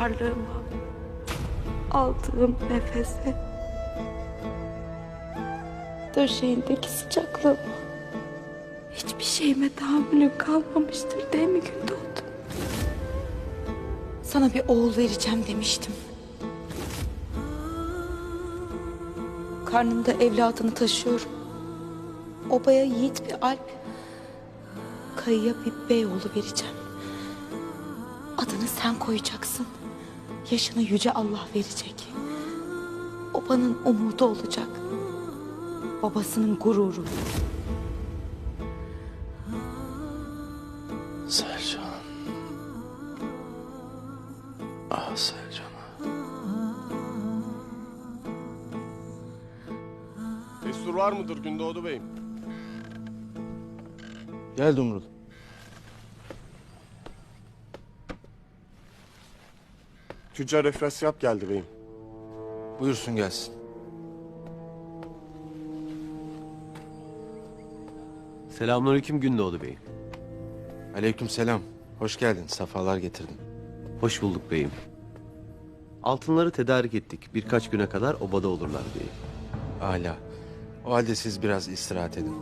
varlığıma, aldığım nefese, döşeğindeki sıcaklığıma, hiçbir şeyime tahammülüm kalmamıştır değil mi Gündoğdu? Sana bir oğul vereceğim demiştim. Karnımda evladını taşıyorum. Obaya yiğit bir alp, kayıya bir beyoğlu vereceğim. Adını sen koyacaksın. Yaşını yüce Allah verecek. Obanın umudu olacak. Babasının gururu. Selcan. Ah Selcan. Destur var mıdır Gündoğdu Bey'im? Gel Dumrul. Tüccar Efrasyap geldi beyim. Buyursun gelsin. Selamünaleyküm Gündoğdu Bey. Aleykümselam. Hoş geldin. Safalar getirdin. Hoş bulduk beyim. Altınları tedarik ettik. Birkaç güne kadar obada olurlar beyim. Âlâ. O halde siz biraz istirahat edin.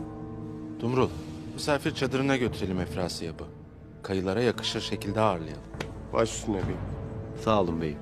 Dumrul, misafir çadırına götürelim Efrasiyap'ı. Kayılara yakışır şekilde ağırlayalım. Baş üstüne beyim. Sağ olun beyim.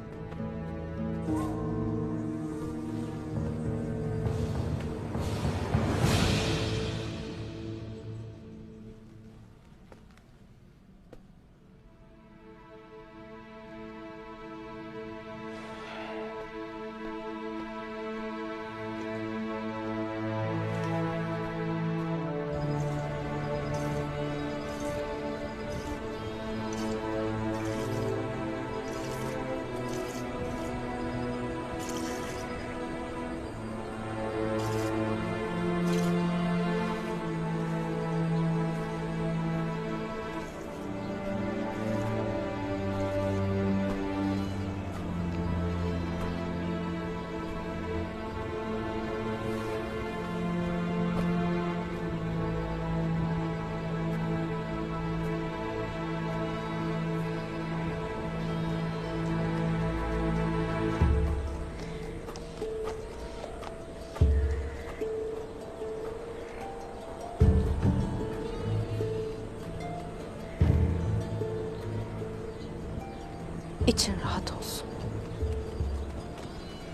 İçin rahat olsun.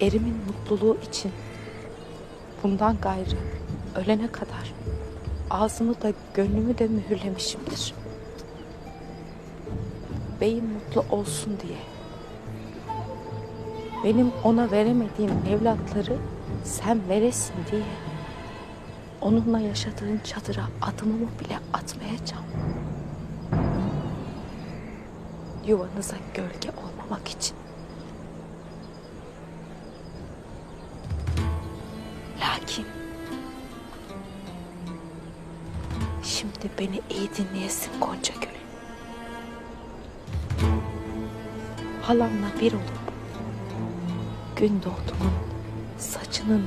Erimin mutluluğu için bundan gayrı ölene kadar ağzımı da gönlümü de mühürlemişimdir. Beyim mutlu olsun diye. Benim ona veremediğim evlatları sen veresin diye. Onunla yaşadığın çadıra adımımı bile atmayacağım. Yuvanıza gölge olmamak için. Lakin şimdi beni iyi dinleyesin Gonca Gül. Halamla bir olup Gündoğdu'nun saçının